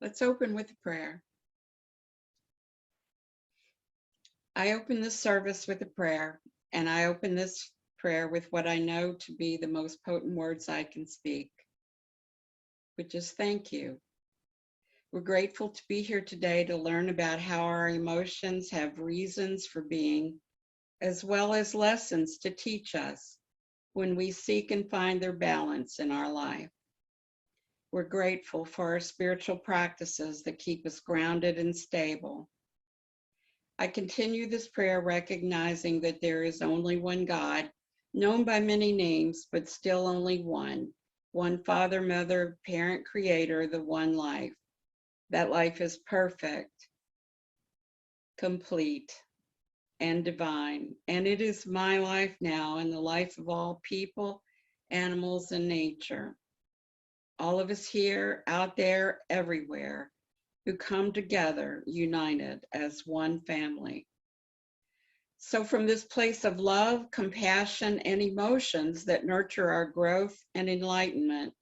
Let's open with a prayer. I open this service with a prayer, and I open this prayer with what I know to be the most potent words I can speak, which is thank you. We're grateful to be here today to learn about how our emotions have reasons for being, as well as lessons to teach us when we seek and find their balance in our life. We're grateful for our spiritual practices that keep us grounded and stable. I continue this prayer recognizing that there is only one God, known by many names, but still only one Father, Mother, Parent, Creator, the one life. That life is perfect, complete, and divine. And it is my life now and the life of all people, animals, and nature. All of us here, out there, everywhere, who come together, united as one family. So from this place of love, compassion, and emotions that nurture our growth and enlightenment,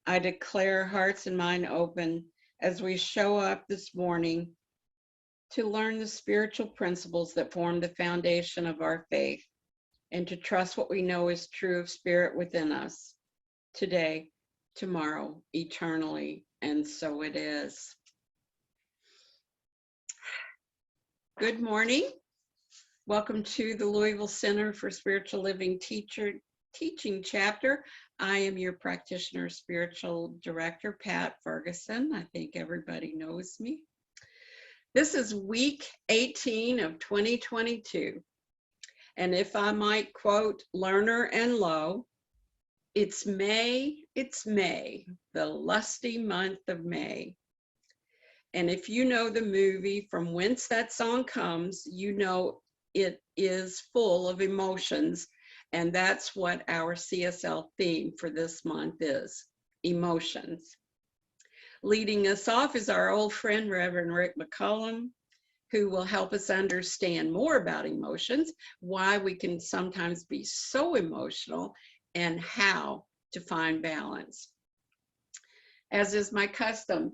I declare hearts and mind open as we show up this morning to learn the spiritual principles that form the foundation of our faith and to trust what we know is true of spirit within us today, tomorrow, eternally, and so it is. Good morning. Welcome to the Louisville Center for Spiritual Living Teaching Chapter. I am your practitioner, spiritual director, Pat Ferguson. I think everybody knows me. This is week 18 of 2022. And if I might quote Lerner and Lowe, it's May, the lusty month of May. And if you know the movie From Whence That Song Comes, you know it is full of emotions. And that's what our CSL theme for this month is, emotions. Leading us off is our old friend, Reverend Rick McCollum, who will help us understand more about emotions, why we can sometimes be so emotional, and how to find balance. As is my custom,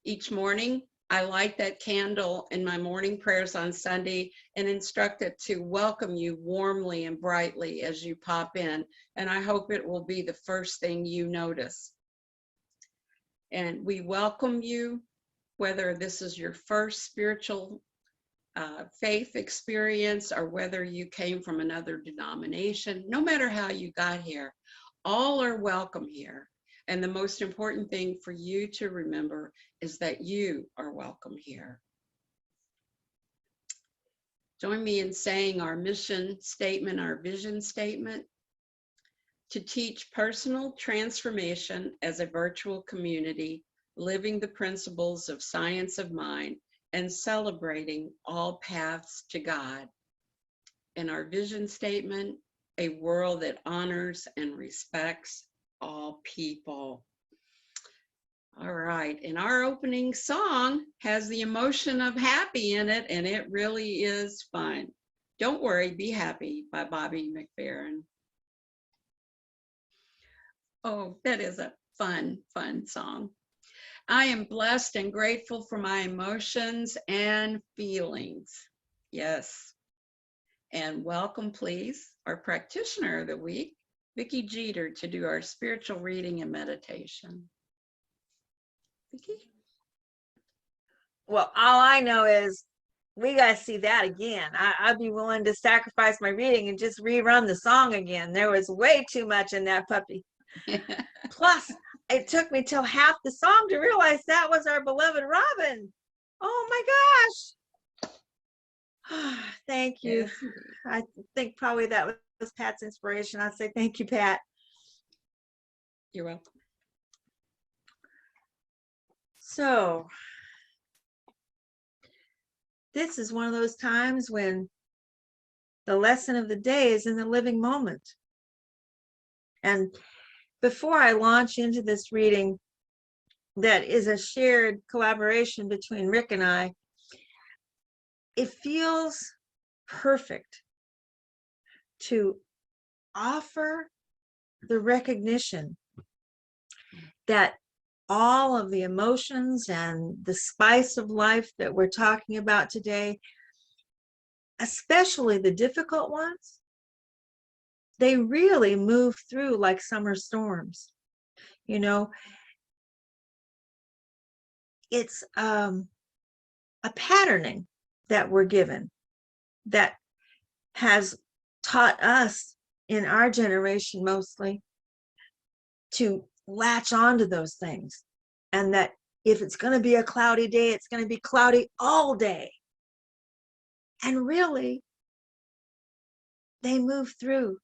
each morning I light that candle in my morning prayers on Sunday and instruct it to welcome you warmly and brightly as you pop in. And I hope it will be the first thing you notice. And we welcome you, whether this is your first spiritual faith experience or whether you came from another denomination, no matter how you got here, all are welcome here. And the most important thing for you to remember is that you are welcome here. Join me in saying our mission statement, our vision statement: to teach personal transformation as a virtual community, living the principles of science of mind and celebrating all paths to God. And our vision statement: a world that honors and respects all people. All right, and our opening song has the emotion of happy in it, and it really is fun. Don't Worry, Be Happy by Bobby McFerrin. Oh, that is a fun song. I am blessed and grateful for my emotions and feelings. Yes. And welcome, please, our practitioner of the week, Vicki Jeter, to do our spiritual reading and meditation. Vicki? Well, all I know is we got to see that again. I'd be willing to sacrifice my reading and just rerun the song again. There was way too much in that puppy. Plus, it took me till half the song to realize that was our beloved Robin. Oh my gosh. Thank you. Yes. I think probably that was Pat's inspiration. I say thank you, Pat. You're welcome. So, this is one of those times when the lesson of the day is in the living moment. And before I launch into this reading that is a shared collaboration between Rick and I, it feels perfect to offer the recognition that all of the emotions and the spice of life that we're talking about today, especially the difficult ones, they really move through like summer storms. You know, it's a patterning that we're given that has taught us in our generation mostly to latch onto those things, and that if it's going to be a cloudy day, it's going to be cloudy all day. And really, they move through.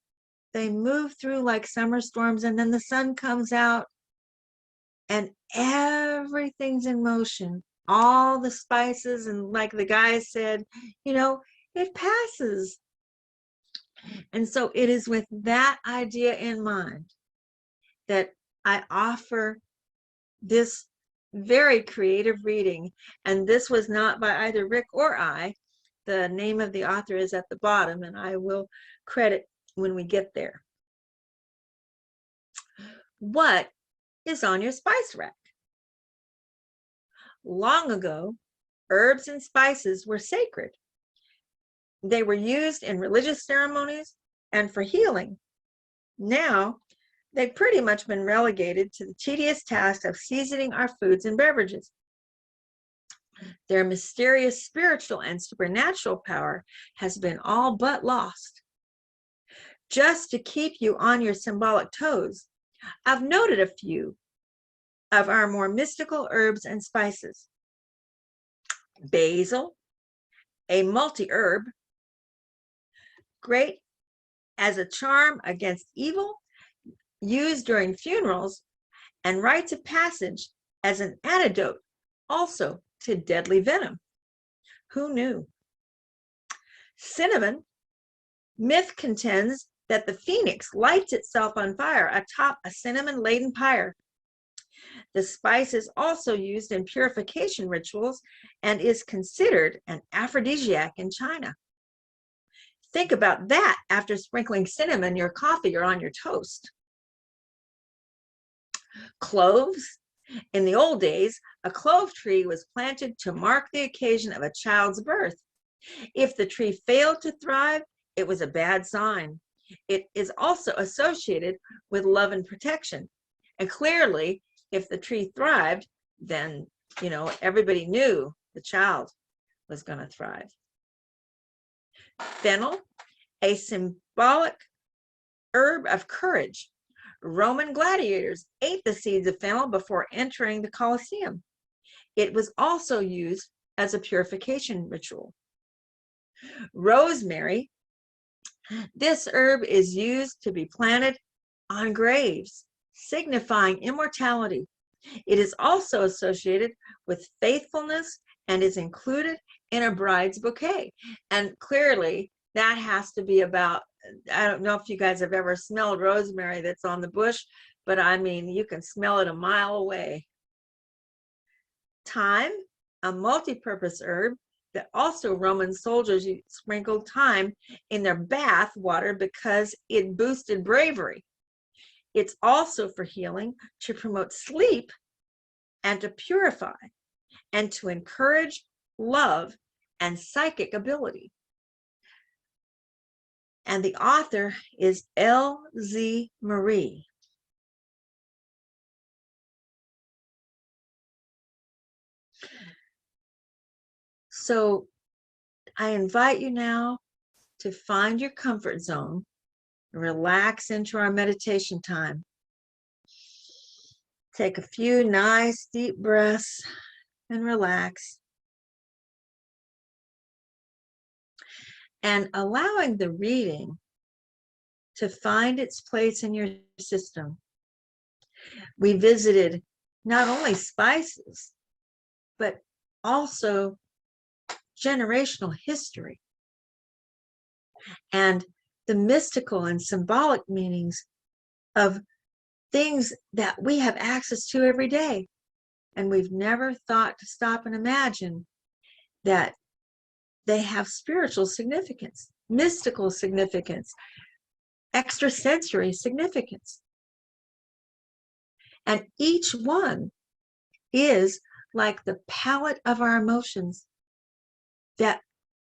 They move through like summer storms, and then the sun comes out and everything's in motion. All the spices, and like the guy said, it passes. And so it is with that idea in mind that I offer this very creative reading. And this was not by either Rick or I. The name of the author is at the bottom, and I will credit when we get there. What is on your spice rack? Long ago, herbs and spices were sacred. They were used in religious ceremonies and for healing. Now, they've pretty much been relegated to the tedious task of seasoning our foods and beverages. Their mysterious spiritual and supernatural power has been all but lost. Just to keep you on your symbolic toes, I've noted a few of our more mystical herbs and spices. Basil, a multi-herb, great as a charm against evil, used during funerals and rites of passage as an antidote also to deadly venom. Who knew? Cinnamon, myth contends that the phoenix lights itself on fire atop a cinnamon-laden pyre. The spice is also used in purification rituals and is considered an aphrodisiac in China. Think about that after sprinkling cinnamon in your coffee or on your toast. Cloves. In the old days, a clove tree was planted to mark the occasion of a child's birth. If the tree failed to thrive, it was a bad sign. It is also associated with love and protection. And clearly, if the tree thrived, then, everybody knew the child was going to thrive. Fennel, a symbolic herb of courage. Roman gladiators ate the seeds of fennel before entering the Colosseum. It was also used as a purification ritual. Rosemary, this herb is used to be planted on graves, signifying immortality. It is also associated with faithfulness and is included in a bride's bouquet. And clearly, that has to be about, I don't know if you guys have ever smelled rosemary that's on the bush, but I mean, you can smell it a mile away. Thyme, a multi-purpose herb that also Roman soldiers sprinkled thyme in their bath water because it boosted bravery. It's also for healing, to promote sleep, and to purify, and to encourage love and psychic ability. And the author is L.Z. Marie. So I invite you now to find your comfort zone, relax into our meditation time. Take a few nice deep breaths and relax. And allowing the reading to find its place in your system. We visited not only spices, but also generational history and the mystical and symbolic meanings of things that we have access to every day. And we've never thought to stop and imagine that they have spiritual significance, mystical significance, extrasensory significance. And each one is like the palette of our emotions that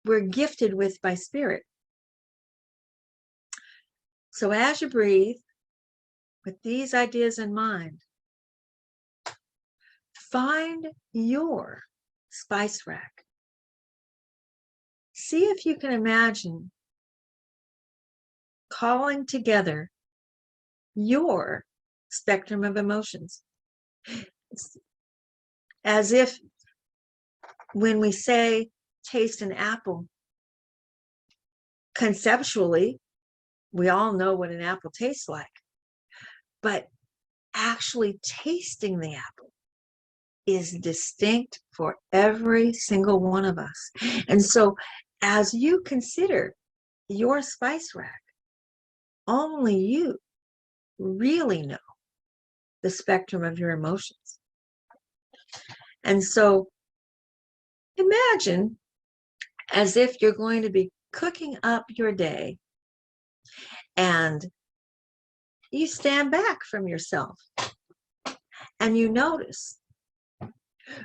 we're gifted with by Spirit. So as you breathe, with these ideas in mind, find your spice rack. See if you can imagine calling together your spectrum of emotions. It's as if when we say taste an apple, conceptually, we all know what an apple tastes like, but actually tasting the apple is distinct for every single one of us. And so as you consider your spice rack, only you really know the spectrum of your emotions. And so imagine as if you're going to be cooking up your day and you stand back from yourself and you notice,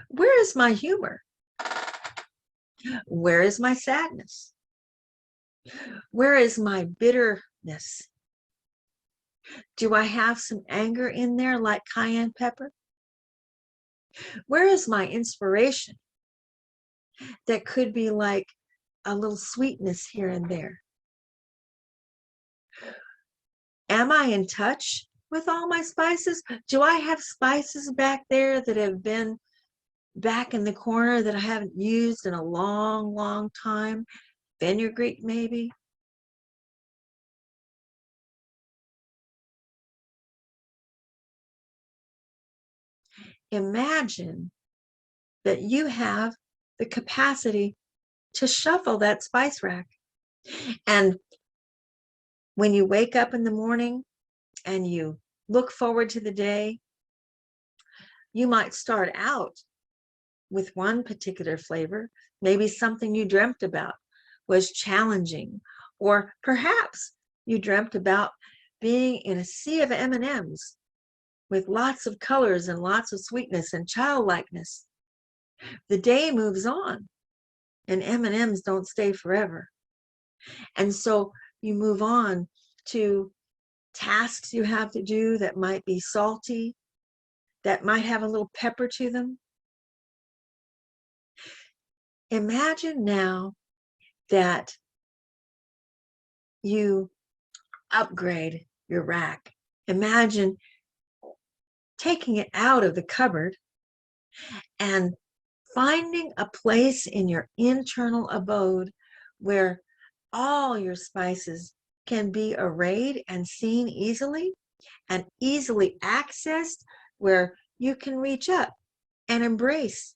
where is my humor? Where is my sadness? Where is my bitterness? Do I have some anger in there like cayenne pepper? Where is my inspiration that could be like a little sweetness here and there? Am I in touch with all my spices? Do I have spices back there that have been back in the corner that I haven't used in a long, long time? Fenugreek, maybe? Imagine that you have the capacity to shuffle that spice rack. And when you wake up in the morning and you look forward to the day, you might start out with one particular flavor. Maybe something you dreamt about was challenging, or perhaps you dreamt about being in a sea of M&Ms with lots of colors and lots of sweetness and childlikeness. The day moves on and M&Ms don't stay forever. And so you move on to tasks you have to do that might be salty, that might have a little pepper to them. Imagine now that you upgrade your rack. Imagine taking it out of the cupboard and finding a place in your internal abode where all your spices can be arrayed and seen easily and easily accessed, where you can reach up and embrace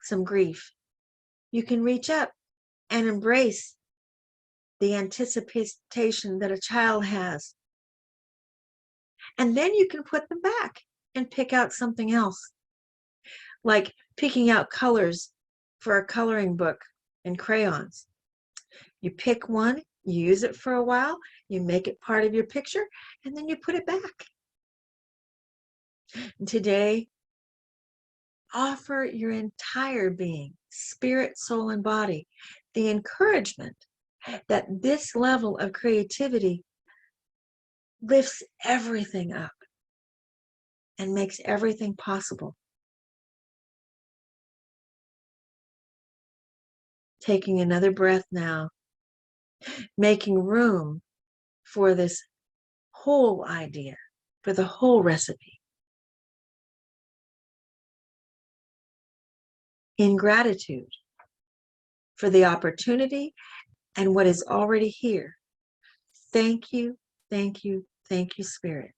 some grief. You can reach up and embrace the anticipation that a child has. And then you can put them back and pick out something else, like picking out colors for a coloring book and crayons. You pick one, you use it for a while, you make it part of your picture, and then you put it back. And today, offer your entire being, spirit, soul, and body, the encouragement that this level of creativity lifts everything up and makes everything possible. Taking another breath now, making room for this whole idea, for the whole recipe. In gratitude for the opportunity and what is already here. Thank you, thank you, thank you, Spirit.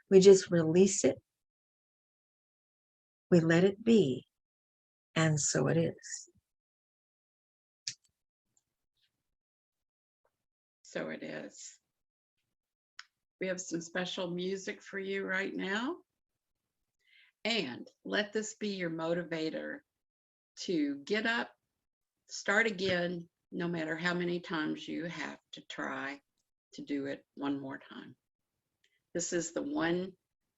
We just release it. We let it be, and so it is. So it is. We have some special music for you right now. And let this be your motivator to get up, start again, no matter how many times you have to try to do it one more time. This is the One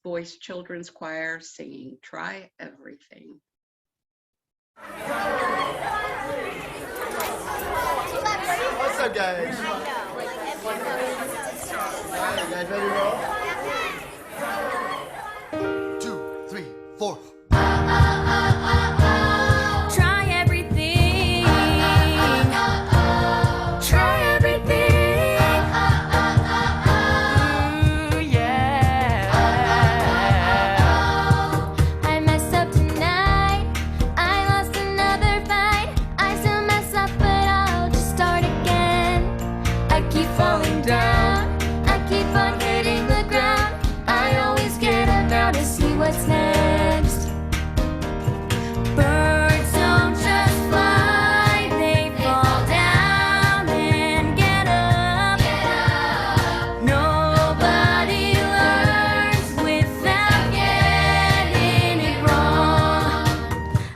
voice children's choir singing Try Everything. What's up, guys? Alright, you guys ready to roll? 2, 3, 4. Try everything. Try everything. Ooh, yeah. I messed up tonight. I lost another fight. I still mess up, but I'll just start again. I keep falling down. I keep on hitting the ground. I always get up now to see what's next. Birds don't just fly, they fall down and get up. Nobody learns without getting it wrong.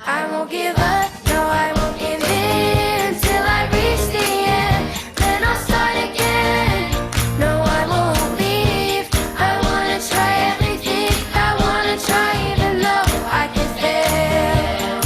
I won't give up, no, I won't give in till I reach the end. Then I'll start again. No, I won't leave. I wanna try everything. I wanna try even though I can fail.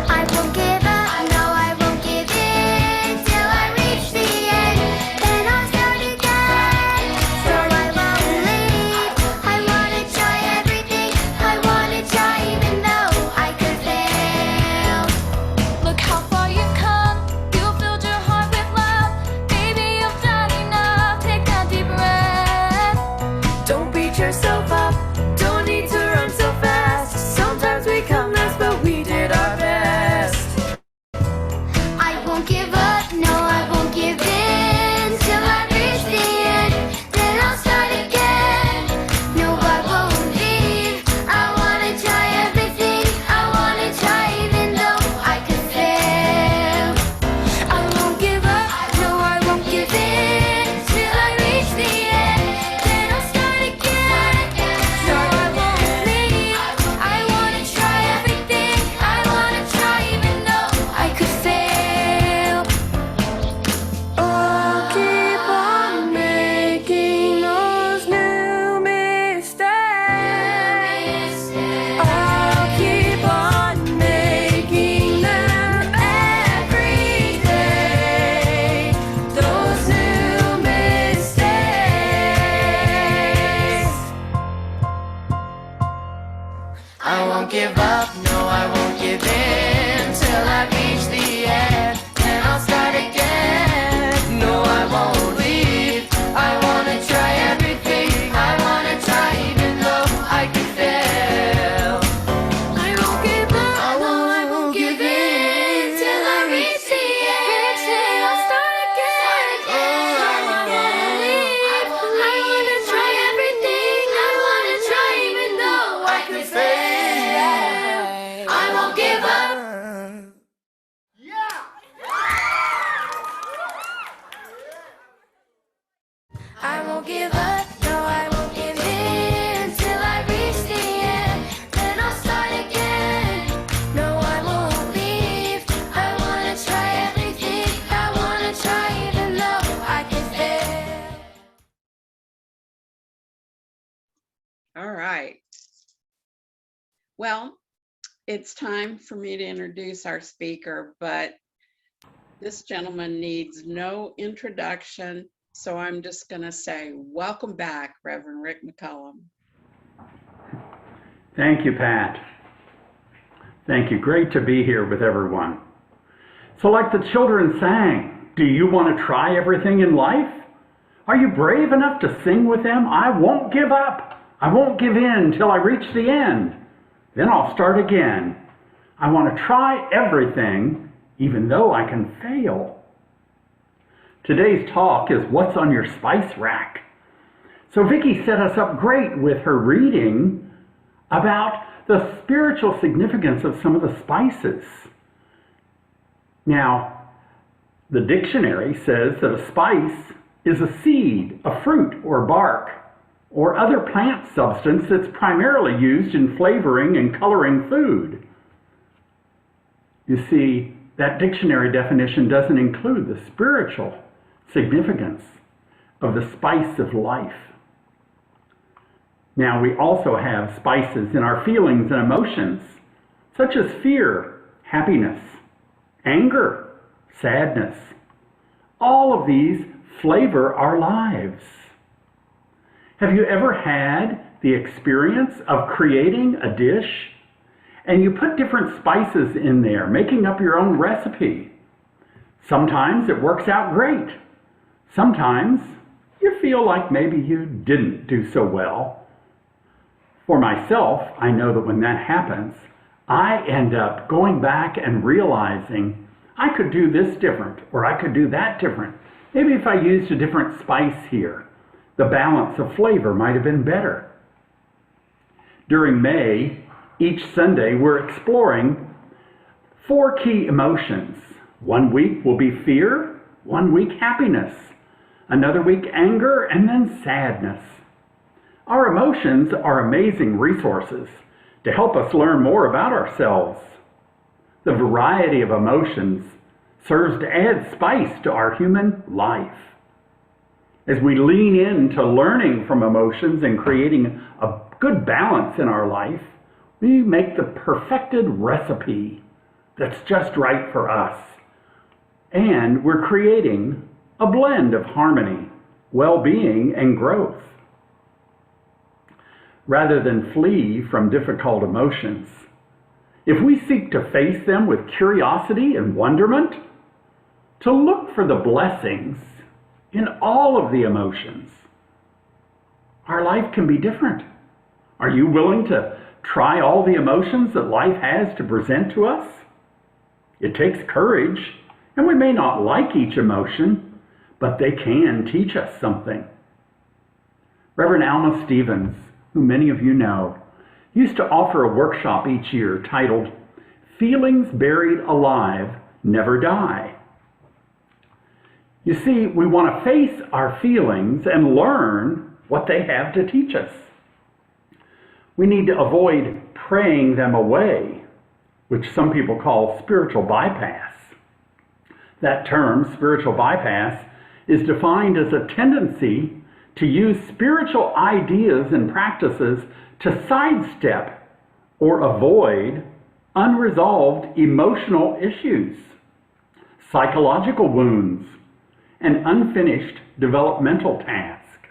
I won't give up, no, I won't give in till I reach the end. Then I'll start again. So I won't leave. I wanna try everything. I wanna try even though I could fail. Look how far you've come. You filled your heart with love. Baby, you've done enough. Take a deep breath. Don't beat yourself up. Don't need to run so fast. Sometimes we come last, but we did our best. I won't give up, no, I won't give in till I reach the end. Then I'll start again. No, I won't leave. I wanna try everything. I wanna try even though I could fail. I won't give up, no, I won't give in till I reach the end. Then I'll start again. No, I won't leave. I wanna try everything. I wanna try even though I could fail. I'll keep on making those new mistakes. I'll keep on making them every day. Those new mistakes. I won't give up, no, I won't give in till I reach the end. Then I'll start again. No, I won't leave. I wanna try everything. I wanna try even though I can fail. I won't give up, no, I won't give in till I reach the end. I'll start again. I wanna try everything. I wanna try even though I could fail. I won't give up. I won't give up, no, I won't give in till I reach the end. Then I'll start again. No, I won't leave. I wanna try everything. I wanna try even though I can fail. All right. Well, it's time for me to introduce our speaker, but this gentleman needs no introduction, so I'm just going to say, welcome back, Reverend Rick McCollum. Thank you, Pat. Thank you. Great to be here with everyone. So like the children sang, do you want to try everything in life? Are you brave enough to sing with them? I won't give up. I won't give in till I reach the end. Then I'll start again. I want to try everything, even though I can fail. Today's talk is what's on your spice rack. So Vicki set us up great with her reading about the spiritual significance of some of the spices. Now, the dictionary says that a spice is a seed, a fruit or bark, or other plant substance that's primarily used in flavoring and coloring food. You see, that dictionary definition doesn't include the spiritual significance of the spice of life. Now we also have spices in our feelings and emotions, such as fear, happiness, anger, sadness. All of these flavor our lives. Have you ever had the experience of creating a dish and you put different spices in there, making up your own recipe? Sometimes it works out great. Sometimes you feel like maybe you didn't do so well. For myself, I know that when that happens, I end up going back and realizing I could do this different, or I could do that different. Maybe if I used a different spice here, the balance of flavor might have been better. During May, each Sunday, we're exploring 4 key emotions. One week will be fear, one week happiness, another week anger, and then sadness. Our emotions are amazing resources to help us learn more about ourselves. The variety of emotions serves to add spice to our human life. As we lean into learning from emotions and creating a good balance in our life, we make the perfected recipe that's just right for us. And we're creating a blend of harmony, well-being, and growth. Rather than flee from difficult emotions, if we seek to face them with curiosity and wonderment, to look for the blessings in all of the emotions, our life can be different. Are you willing to try all the emotions that life has to present to us? It takes courage, and we may not like each emotion, but they can teach us something. Reverend Alma Stevens, who many of you know, used to offer a workshop each year titled, "Feelings Buried Alive Never Die." You see, we want to face our feelings and learn what they have to teach us. We need to avoid praying them away, which some people call spiritual bypass. That term, spiritual bypass, is defined as a tendency to use spiritual ideas and practices to sidestep or avoid unresolved emotional issues, psychological wounds, and unfinished developmental tasks.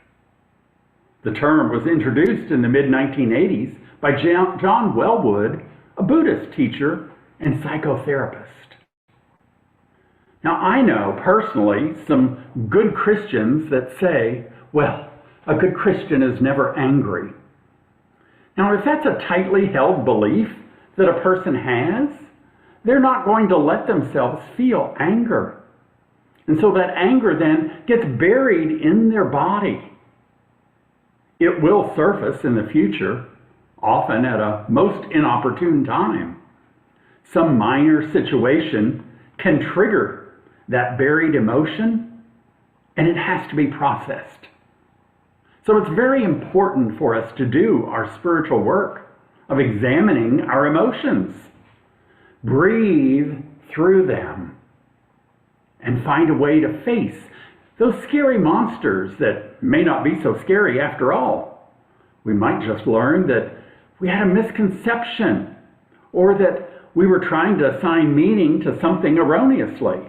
The term was introduced in the mid-1980s by John Wellwood, a Buddhist teacher and psychotherapist. Now, I know personally some good Christians that say, well, a good Christian is never angry. Now, if that's a tightly held belief that a person has, they're not going to let themselves feel anger. And so that anger then gets buried in their body. It will surface in the future, often at a most inopportune time. Some minor situation can trigger that buried emotion, and it has to be processed. So it's very important for us to do our spiritual work of examining our emotions. Breathe through them and find a way to face those scary monsters that may not be so scary after all. We might just learn that we had a misconception, or that we were trying to assign meaning to something erroneously.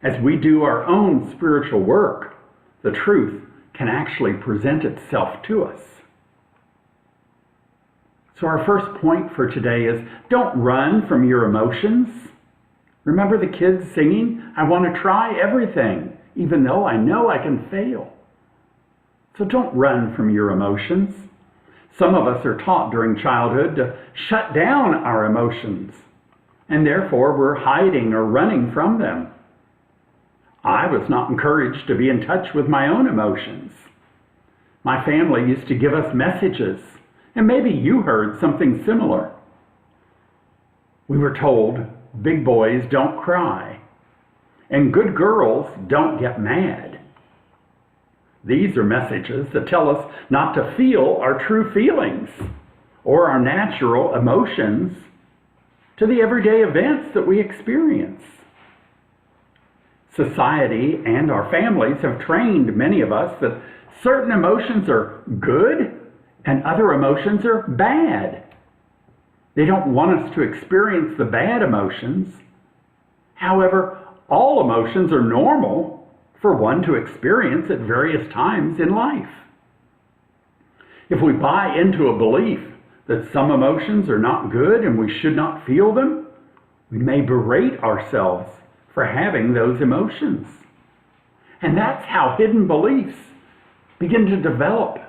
As we do our own spiritual work, the truth can actually present itself to us. So our first point for today is, don't run from your emotions. Remember the kids singing, "I want to try everything, even though I know I can fail." So don't run from your emotions. Some of us are taught during childhood to shut down our emotions, and therefore we're hiding or running from them. I was not encouraged to be in touch with my own emotions. My family used to give us messages, and maybe you heard something similar. We were told, big boys don't cry, and good girls don't get mad. These are messages that tell us not to feel our true feelings or our natural emotions to the everyday events that we experience. Society and our families have trained many of us that certain emotions are good and other emotions are bad. They don't want us to experience the bad emotions. However, all emotions are normal for one to experience at various times in life. If we buy into a belief that some emotions are not good and we should not feel them, we may berate ourselves for having those emotions. And that's how hidden beliefs begin to develop.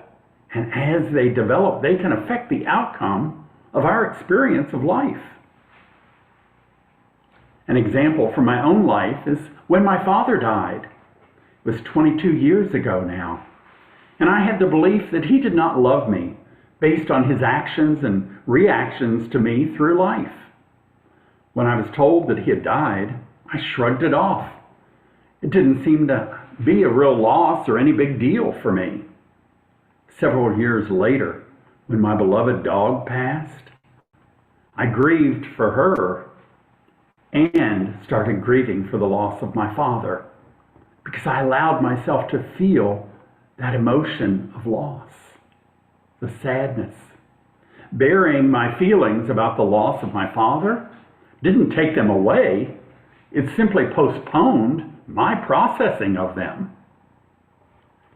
And as they develop, they can affect the outcome of our experience of life. An example from my own life is when my father died. It was 22 years ago now. And I had the belief that he did not love me based on his actions and reactions to me through life. When I was told that he had died, I shrugged it off. It didn't seem to be a real loss or any big deal for me. Several years later, when my beloved dog passed, I grieved for her and started grieving for the loss of my father because I allowed myself to feel that emotion of loss, the sadness. Burying my feelings about the loss of my father didn't take them away. It simply postponed my processing of them.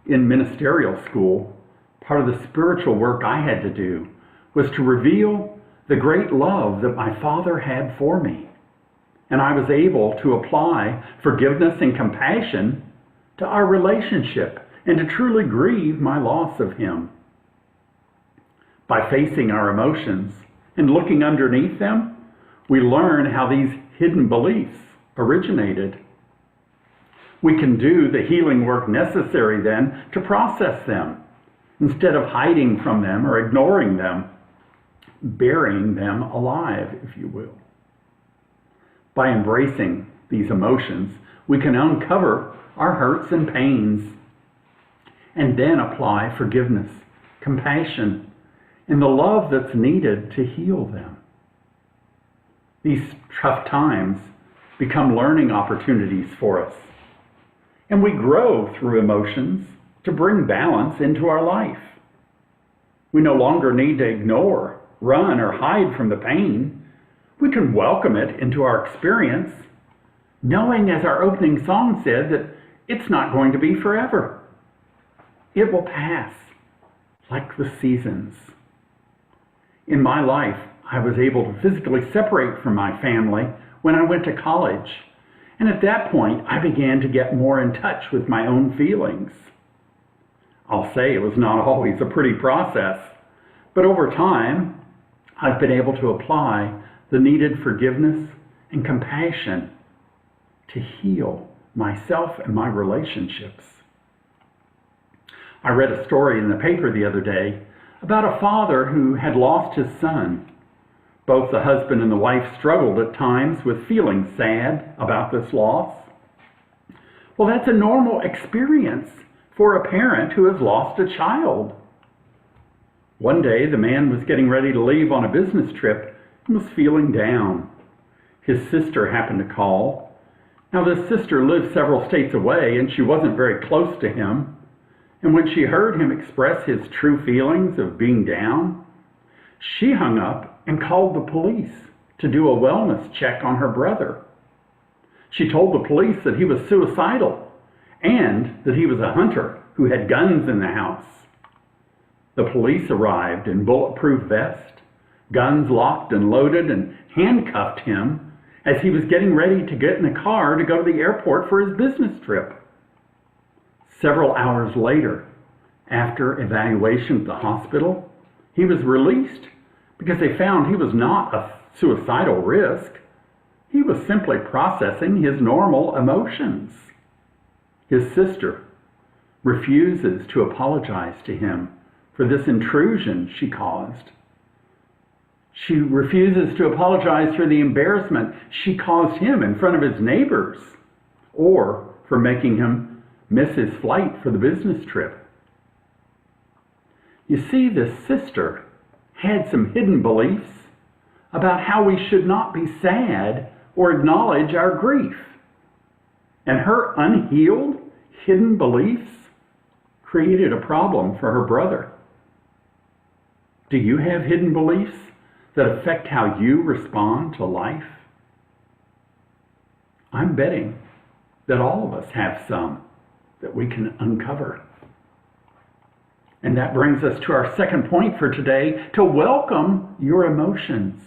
In ministerial school, part of the spiritual work I had to do was to reveal the great love that my father had for me. And I was able to apply forgiveness and compassion to our relationship and to truly grieve my loss of him. By facing our emotions and looking underneath them, we learn how these hidden beliefs originated. We can do the healing work necessary then to process them, instead of hiding from them or ignoring them, burying them alive, if you will. By embracing these emotions, we can uncover our hurts and pains, and then apply forgiveness, compassion, and the love that's needed to heal them. These tough times become learning opportunities for us, and we grow through emotions to bring balance into our life. We no longer need to ignore, run, or hide from the pain. We can welcome it into our experience, knowing, as our opening song said, that it's not going to be forever. It will pass, like the seasons. In my life, I was able to physically separate from my family when I went to college, and at that point, I began to get more in touch with my own feelings. I'll say it was not always a pretty process, but over time, I've been able to apply the needed forgiveness and compassion to heal myself and my relationships. I read a story in the paper the other day about a father who had lost his son. Both the husband and the wife struggled at times with feeling sad about this loss. Well, that's a normal experience for a parent who has lost a child. One day, the man was getting ready to leave on a business trip and was feeling down. His sister happened to call. Now, this sister lived several states away, and she wasn't very close to him. And when she heard him express his true feelings of being down, she hung up and called the police to do a wellness check on her brother. She told the police that he was suicidal and that he was a hunter who had guns in the house. The police arrived in bulletproof vest, guns locked and loaded, and handcuffed him as he was getting ready to get in the car to go to the airport for his business trip. Several hours later, after evaluation at the hospital, he was released because they found he was not a suicidal risk. He was simply processing his normal emotions. His sister refuses to apologize to him for this intrusion she caused. She refuses to apologize for the embarrassment she caused him in front of his neighbors, or for making him miss his flight for the business trip. You see, this sister had some hidden beliefs about how we should not be sad or acknowledge our grief. And her unhealed, hidden beliefs created a problem for her brother. Do you have hidden beliefs that affect how you respond to life? I'm betting that all of us have some that we can uncover. And that brings us to our second point for today, to welcome your emotions.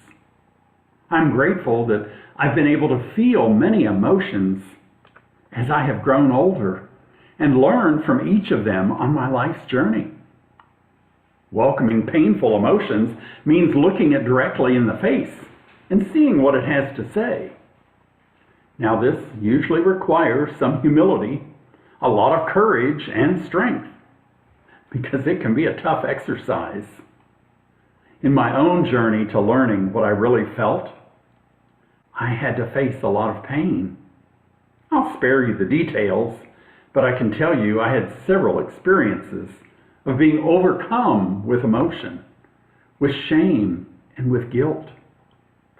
I'm grateful that I've been able to feel many emotions as I have grown older and learned from each of them on my life's journey. Welcoming painful emotions means looking it directly in the face and seeing what it has to say. Now, this usually requires some humility, a lot of courage and strength, because it can be a tough exercise. In my own journey to learning what I really felt, I had to face a lot of pain. I'll spare you the details, but I can tell you I had several experiences of being overcome with emotion, with shame, and with guilt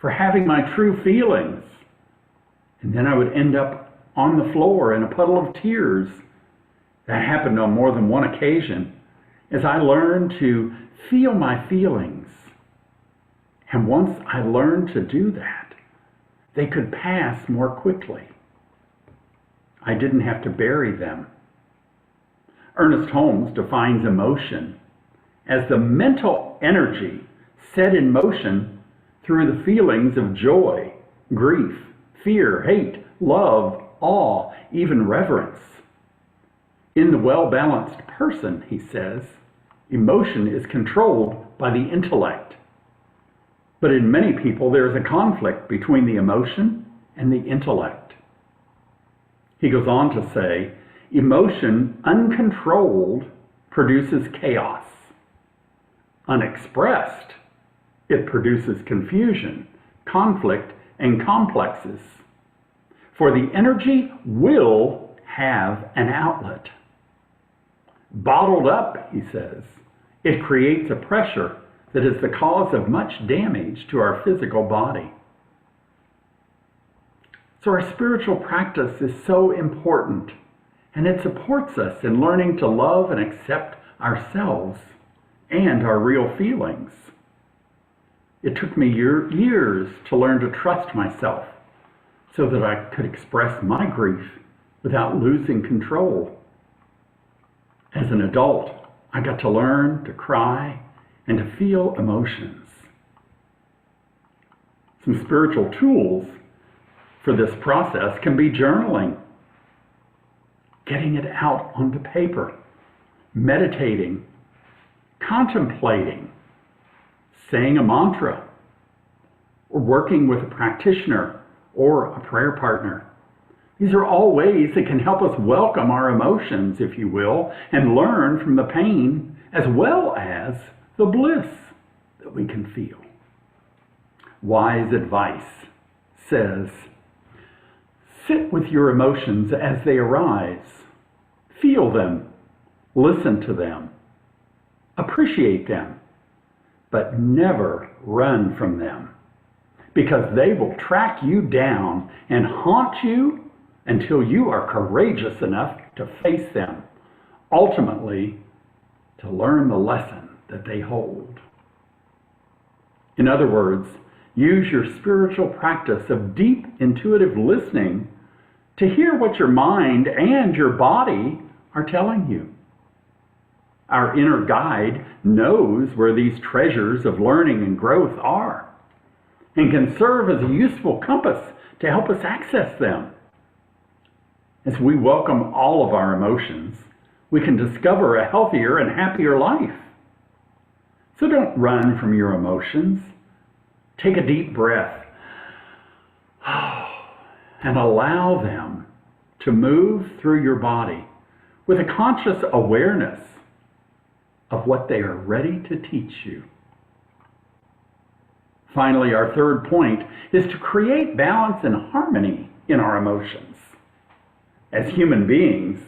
for having my true feelings. And then I would end up on the floor in a puddle of tears. That happened on more than one occasion as I learned to feel my feelings. And once I learned to do that, they could pass more quickly. I didn't have to bury them. Ernest Holmes defines emotion as the mental energy set in motion through the feelings of joy, grief, fear, hate, love, awe, even reverence. In the well-balanced person, he says, emotion is controlled by the intellect. But in many people, there is a conflict between the emotion and the intellect. He goes on to say, emotion uncontrolled produces chaos. Unexpressed, it produces confusion, conflict, and complexes. For the energy will have an outlet. Bottled up, he says, it creates a pressure that is the cause of much damage to our physical body. So our spiritual practice is so important, and it supports us in learning to love and accept ourselves and our real feelings. It took me years to learn to trust myself so that I could express my grief without losing control. As an adult, I got to learn to cry and to feel emotions. Some spiritual tools for this process can be journaling, getting it out onto paper, meditating, contemplating, saying a mantra, or working with a practitioner or a prayer partner. These are all ways that can help us welcome our emotions, if you will, and learn from the pain as well as the bliss that we can feel. Wise advice says, sit with your emotions as they arise. Feel them, listen to them, appreciate them, but never run from them, because they will track you down and haunt you until you are courageous enough to face them, ultimately to learn the lesson that they hold. In other words, use your spiritual practice of deep intuitive listening to hear what your mind and your body are telling you. Our inner guide knows where these treasures of learning and growth are and can serve as a useful compass to help us access them. As we welcome all of our emotions, we can discover a healthier and happier life. So don't run from your emotions. Take a deep breath and allow them to move through your body with a conscious awareness of what they are ready to teach you. Finally, our third point is to create balance and harmony in our emotions. As human beings,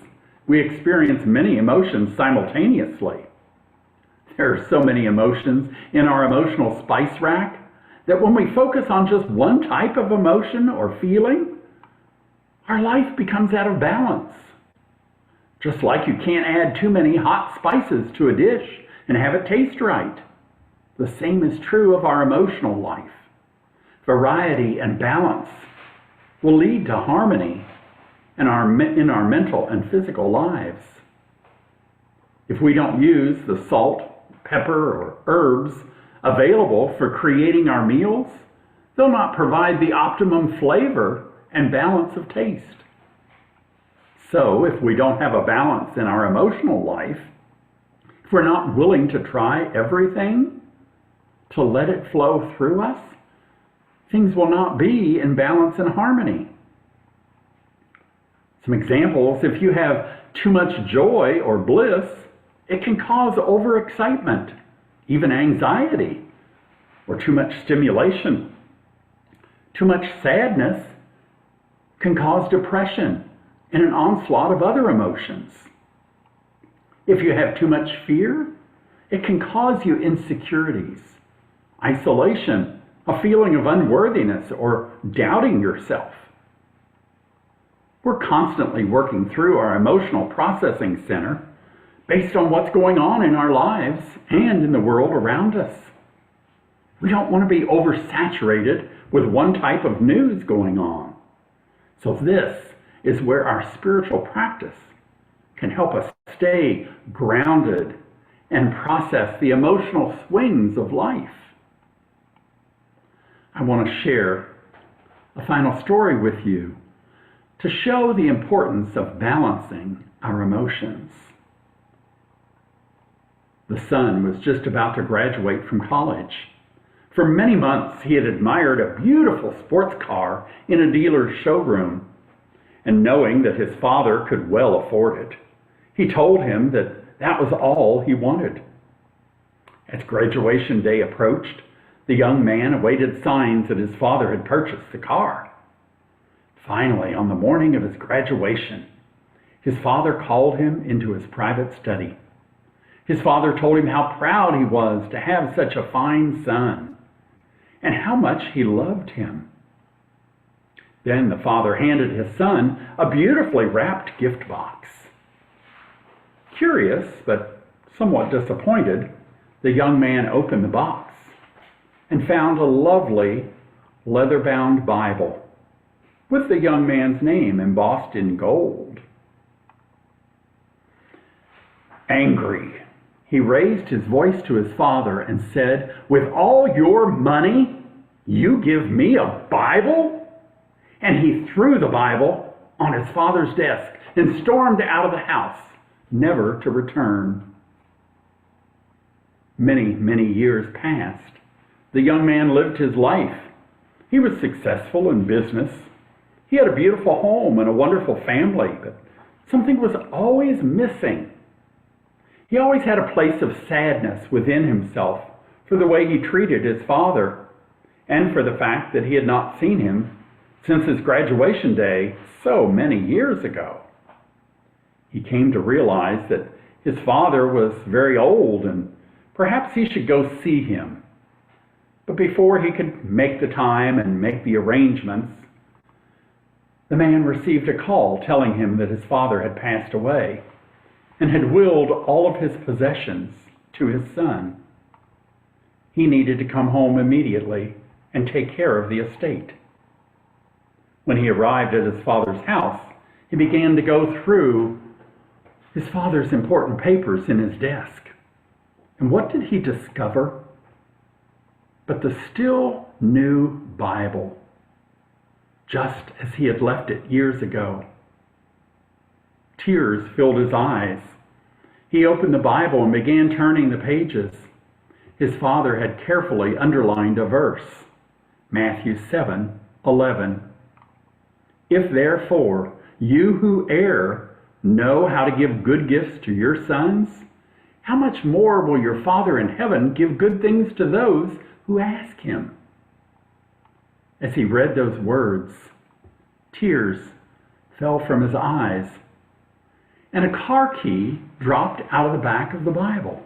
we experience many emotions simultaneously. There are so many emotions in our emotional spice rack that when we focus on just one type of emotion or feeling, our life becomes out of balance. Just like you can't add too many hot spices to a dish and have it taste right. The same is true of our emotional life. Variety and balance will lead to harmony in our mental and physical lives. If we don't use the salt, pepper, or herbs available for creating our meals, they'll not provide the optimum flavor and balance of taste. So if we don't have a balance in our emotional life, if we're not willing to try everything, to let it flow through us, things will not be in balance and harmony. Some examples: if you have too much joy or bliss, it can cause overexcitement, even anxiety, or too much stimulation. Too much sadness can cause depression and an onslaught of other emotions. If you have too much fear, it can cause you insecurities, isolation, a feeling of unworthiness, or doubting yourself. We're constantly working through our emotional processing center based on what's going on in our lives and in the world around us. We don't want to be oversaturated with one type of news going on. So this is where our spiritual practice can help us stay grounded and process the emotional swings of life. I want to share a final story with you to show the importance of balancing our emotions. The son was just about to graduate from college. For many months, he had admired a beautiful sports car in a dealer's showroom, and knowing that his father could well afford it, he told him that that was all he wanted. As graduation day approached, the young man awaited signs that his father had purchased the car. Finally, on the morning of his graduation, his father called him into his private study. His father told him how proud he was to have such a fine son and how much he loved him. Then the father handed his son a beautifully wrapped gift box. Curious, but somewhat disappointed, the young man opened the box and found a lovely leather-bound Bible with the young man's name embossed in gold. Angry, he raised his voice to his father and said, "With all your money, you give me a Bible?" And he threw the Bible on his father's desk and stormed out of the house, never to return. Many, many years passed. The young man lived his life. He was successful in business. He had a beautiful home and a wonderful family, but something was always missing. He always had a place of sadness within himself for the way he treated his father and for the fact that he had not seen him since his graduation day so many years ago. He came to realize that his father was very old and perhaps he should go see him. But before he could make the time and make the arrangements, the man received a call telling him that his father had passed away and had willed all of his possessions to his son. He needed to come home immediately and take care of the estate. When he arrived at his father's house, he began to go through his father's important papers in his desk. And what did he discover? But the still new Bible, just as he had left it years ago. Tears filled his eyes. He opened the Bible and began turning the pages. His father had carefully underlined a verse, Matthew 7:11. "If therefore you who err know how to give good gifts to your sons, how much more will your Father in heaven give good things to those who ask him?" As he read those words, tears fell from his eyes, and a car key dropped out of the back of the Bible.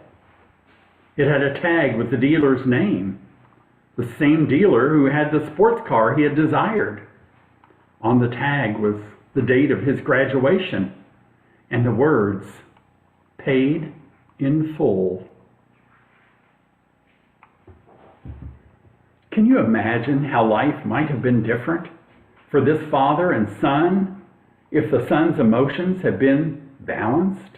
It had a tag with the dealer's name, the same dealer who had the sports car he had desired. On the tag was the date of his graduation and the words, "Paid in full." Can you imagine how life might have been different for this father and son if the son's emotions had been balanced?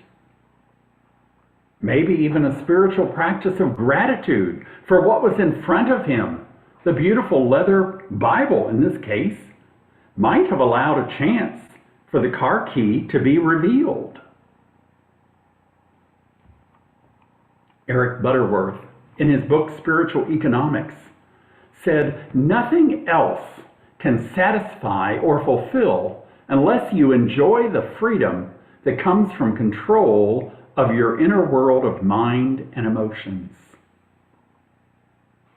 Maybe even a spiritual practice of gratitude for what was in front of him, the beautiful leather Bible in this case, might have allowed a chance for the car key to be revealed. Eric Butterworth, in his book Spiritual Economics, said, "Nothing else can satisfy or fulfill unless you enjoy the freedom that comes from control of your inner world of mind and emotions."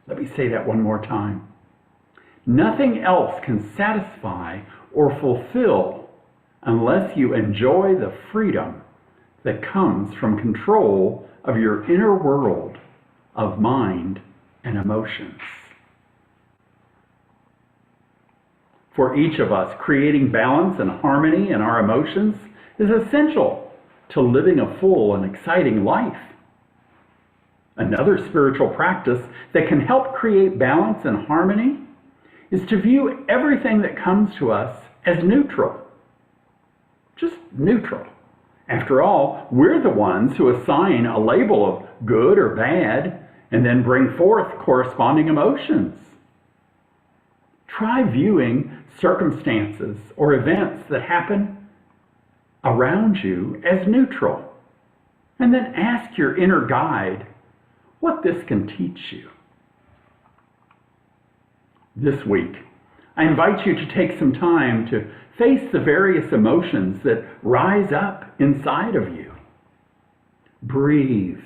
Let me say that one more time. Nothing else can satisfy or fulfill unless you enjoy the freedom that comes from control of your inner world of mind and emotions. For each of us, creating balance and harmony in our emotions is essential to living a full and exciting life. Another spiritual practice that can help create balance and harmony is to view everything that comes to us as neutral. Just neutral. After all, we're the ones who assign a label of good or bad and then bring forth corresponding emotions. Try viewing circumstances or events that happen around you as neutral, and then ask your inner guide what this can teach you. This week, I invite you to take some time to face the various emotions that rise up inside of you. Breathe.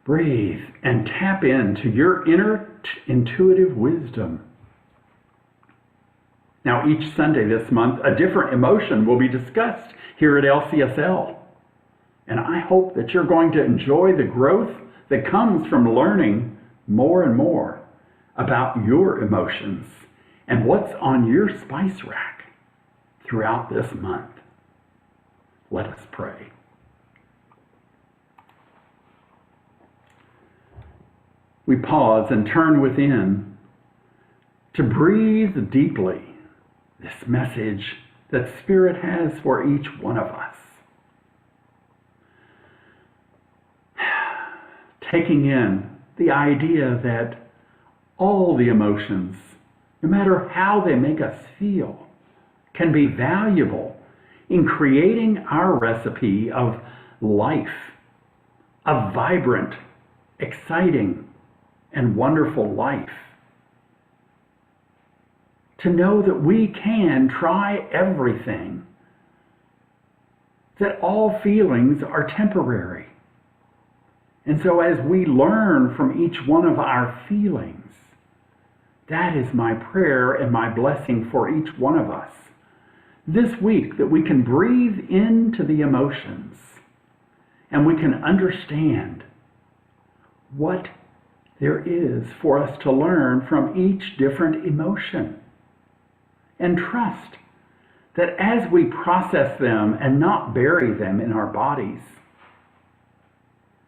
Breathe and tap into your inner intuitive wisdom. Now, each Sunday this month, a different emotion will be discussed here at LCSL. And I hope that you're going to enjoy the growth that comes from learning more and more about your emotions and what's on your spice rack throughout this month. Let us pray. We pause and turn within to breathe deeply this message that Spirit has for each one of us. Taking in the idea that all the emotions, no matter how they make us feel, can be valuable in creating our recipe of life, a vibrant, exciting, and wonderful life. To know that we can try everything, that all feelings are temporary. And so as we learn from each one of our feelings, that is my prayer and my blessing for each one of us this week, that we can breathe into the emotions and we can understand what there is for us to learn from each different emotion, and trust that as we process them and not bury them in our bodies,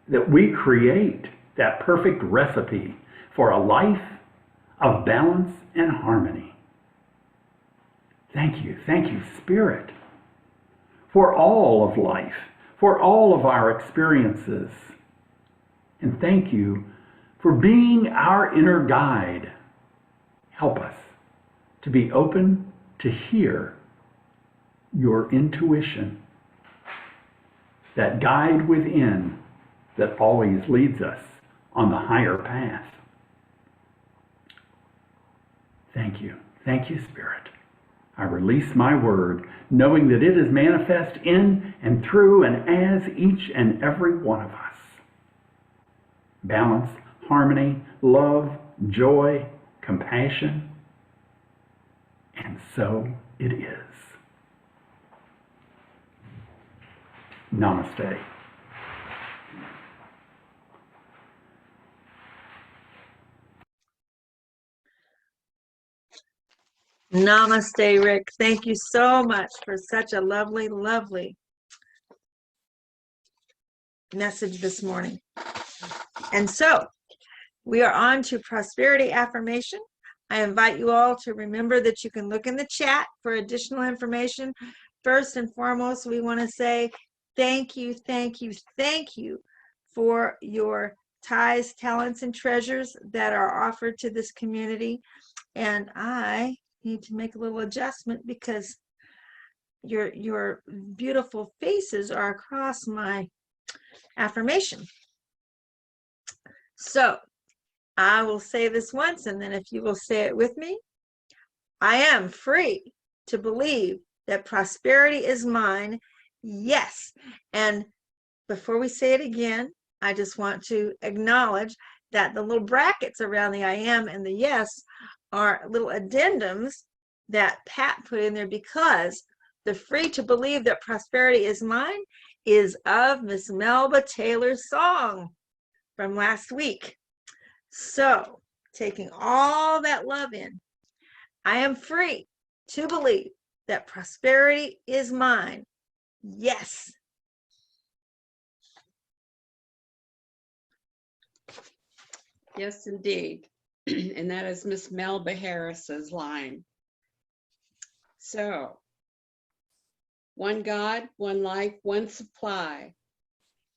that we create that perfect recipe for a life of balance and harmony. Thank you, Spirit, for all of life, for all of our experiences. And thank you for being our inner guide. Help us to be open to hear your intuition, that guide within that always leads us on the higher path. Thank you, Spirit. I release my word, knowing that it is manifest in and through and as each and every one of us. Balance, harmony, love, joy, compassion, and so it is. Namaste. Namaste, Rick. Thank you so much for such a lovely, lovely message this morning. And so We are on to prosperity affirmation. I invite you all to remember that you can look in the chat for additional information. First and foremost, we want to say thank you, thank you, thank you for your tithes, talents, and treasures that are offered to this community. And I need to make a little adjustment because your beautiful faces are across my affirmation. So I will say this once, and then if you will say it with me, I am free to believe that prosperity is mine. Yes. And before we say it again, I just want to acknowledge that the little brackets around the I am and the yes are little addendums that Pat put in there because the free to believe that prosperity is mine is of Miss Melba Taylor's song from last week. So, taking all that love in, I am free to believe that prosperity is mine. Yes. Yes, indeed. And that is Miss Melba Harris's line. So, one God, one life, one supply.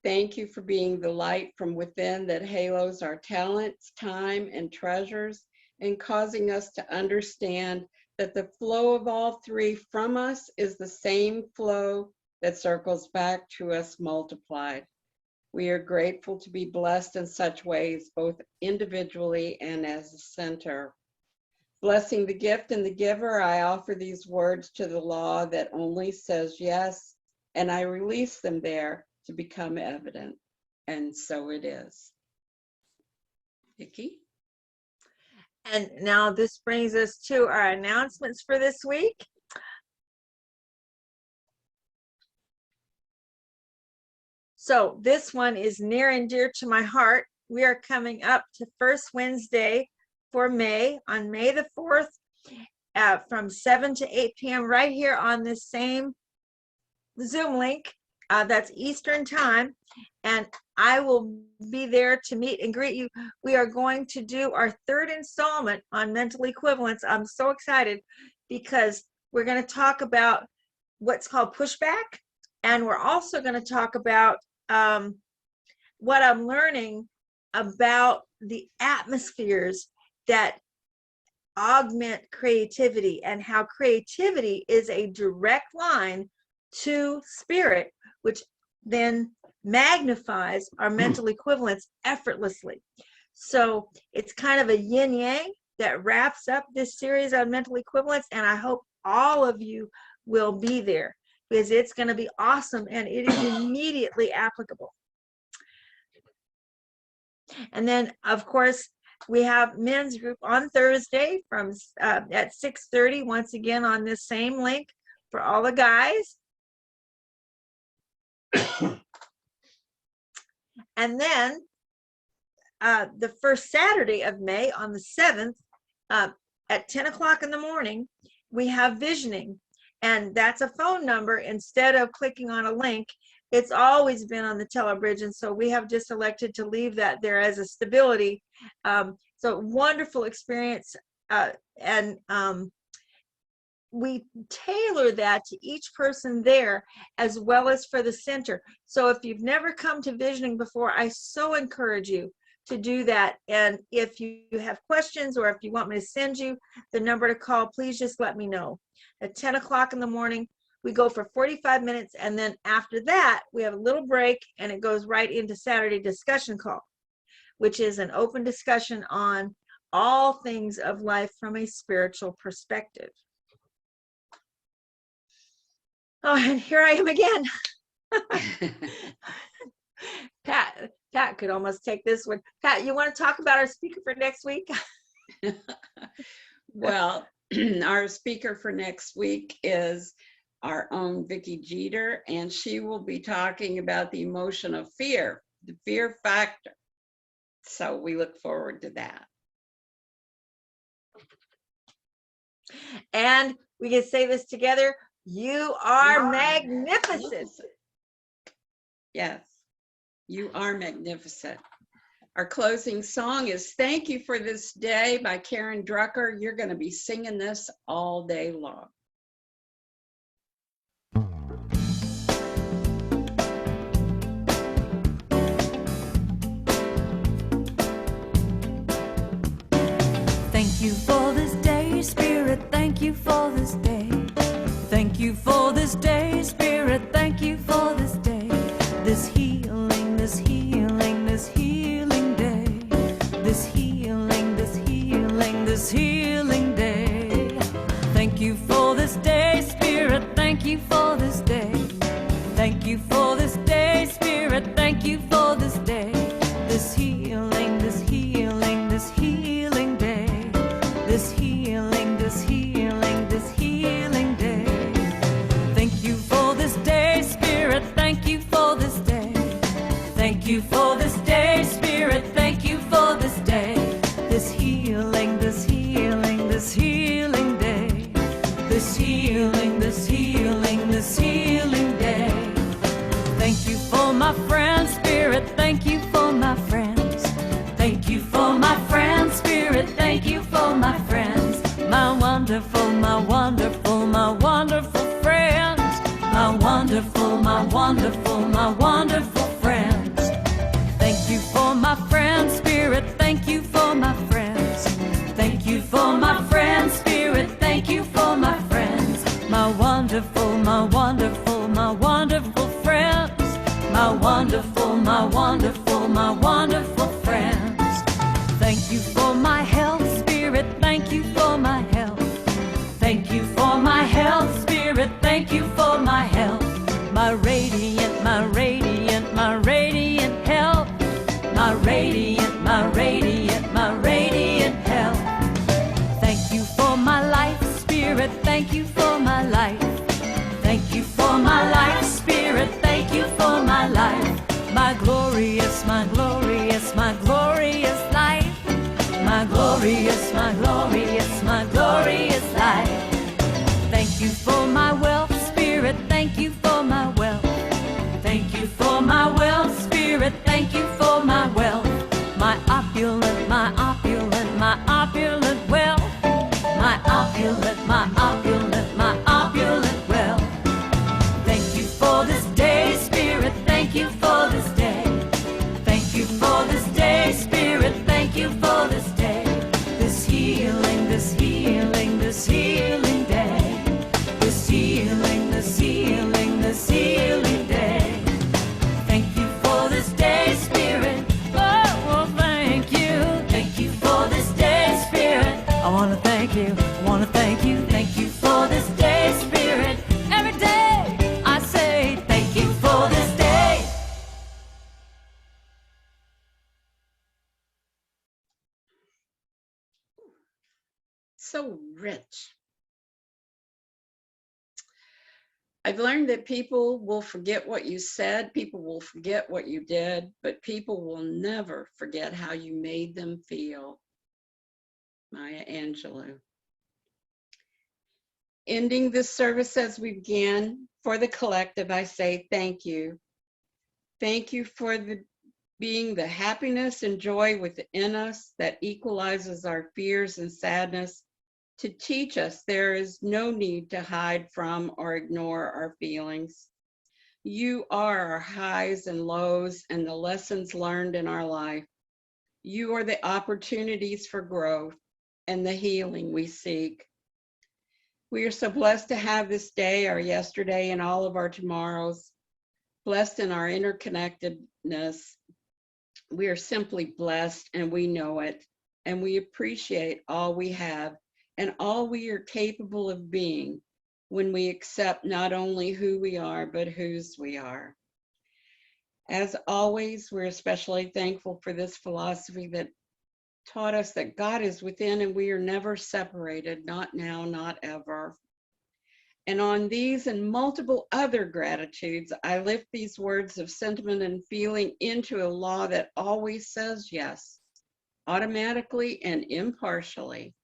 Thank you for being the light from within that halos our talents, time, and treasures, and causing us to understand that the flow of all three from us is the same flow that circles back to us multiplied. We are grateful to be blessed in such ways, both individually and as a center. Blessing the gift and the giver, I offer these words to the law that only says yes, and I release them there to become evident. And so it is. Vicki? And now this brings us to our announcements for this week. So this one is near and dear to my heart. We are coming up to first Wednesday for May, on May the 4th, from 7 to 8 p.m. right here on this same Zoom link. That's Eastern time, and I will be there to meet and greet you. We are going to do our third installment on mental equivalence. I'm so excited because we're going to talk about what's called pushback, and we're also going to talk about what I'm learning about the atmospheres that augment creativity and how creativity is a direct line to spirit, which then magnifies our mental equivalence effortlessly. So it's kind of a yin yang that wraps up this series on mental equivalence, and I hope all of you will be there because it's going to be awesome and it is immediately applicable. And then, of course, we have men's group on Thursday from at 6:30, once again on this same link for all the guys. And then the first Saturday of May on the 7th at 10 o'clock in the morning, we have visioning. And that's a phone number instead of clicking on a link. It's always been on the telebridge, and so we have just elected to leave that there as a stability. So wonderful experience, and we tailor that to each person there as well as for the center. So if you've never come to visioning before, I so encourage you to do that. And if you have questions or if you want me to send you the number to call, please just let me know. At 10 o'clock in the morning, we go for 45 minutes, and then after that, we have a little break, and it goes right into Saturday discussion call, which is an open discussion on all things of life from a spiritual perspective. Oh, and here I am again. Pat could almost take this one. Pat, you want to talk about our speaker for next week? Well, our speaker for next week is our own Vicki Jeter, and she will be talking about the emotion of fear, the fear factor. So we look forward to that. And we can say this together. You are magnificent. Yes, you are magnificent. Our closing song is Thank You for This Day by Karen Drucker. You're going to be singing this all day long. Thank you for this day, Spirit, thank you for this day. Thank you for this day, Spirit, thank you for this day. This healing, this healing, this healing day. This healing, this healing, this healing day. Thank you for this day, Spirit, thank you for this day. Thank you for this day, Spirit, thank you for this day. This healing, this healing, this healing day. This healing, this healing, this healing day. Thank you for this day, Spirit, thank you for this day. Thank you for this day, Spirit, thank you for this day. This healing, this healing, this healing day. This healing, this healing, this healing day. Thank you for my friends, Spirit, thank you for my friends. Thank you for my friends, Spirit, thank you for my friends. My wonderful, my wonderful, my wonderful friends. My wonderful, my wonderful, my wonderful friends. Thank you for my friends, Spirit, thank you for my friends. Thank you for my friends, Spirit, thank you for my friends. My wonderful, my wonderful, my wonderful friends. My wonderful, my wonderful, my wonderful friends. Thank you for my health, Spirit, thank you for my health. Thank you for my health, Spirit, thank you for my health. My radiant, my radiant, my radiant health. My radiant, my radiant, my radiant health. Thank you for my life, Spirit, thank you for my life. Thank you for my life, Spirit, thank you for my life. My glorious, my glorious, my glorious life. My glorious, my glorious, my glorious life. Thank you for my wealth, Spirit, thank you for my wealth. Thank you for my wealth, Spirit, thank you for my wealth. My opulent, my opulent, my opulent wealth. My opulent, my opulent, my opulent wealth. Thank you for this day, Spirit, thank you for this day. Thank you for this day, Spirit, thank you for this day. This healing, this healing, this healing day. This healing, this healing, this healing day. Thank you for this day, Spirit. Oh, well, thank you. Thank you for this day, Spirit. I want to thank you. I want to thank you. Thank you for this day, Spirit. Every day I say thank you for this day. So rich. I've learned that people will forget what you said, people will forget what you did, but people will never forget how you made them feel. Maya Angelou. Ending this service as we began, for the collective, I say thank you. Thank you for being the happiness and joy within us that equalizes our fears and sadness, to teach us there is no need to hide from or ignore our feelings. You are our highs and lows and the lessons learned in our life. You are the opportunities for growth and the healing we seek. We are so blessed to have this day, our yesterday, and all of our tomorrows. Blessed in our interconnectedness. We are simply blessed and we know it, and we appreciate all we have and all we are capable of being when we accept not only who we are, but whose we are. As always, we're especially thankful for this philosophy that taught us that God is within and we are never separated, not now, not ever. And on these and multiple other gratitudes, I lift these words of sentiment and feeling into a law that always says yes, automatically and impartially.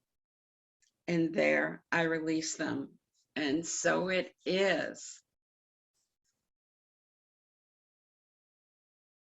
And there I release them. And so it is.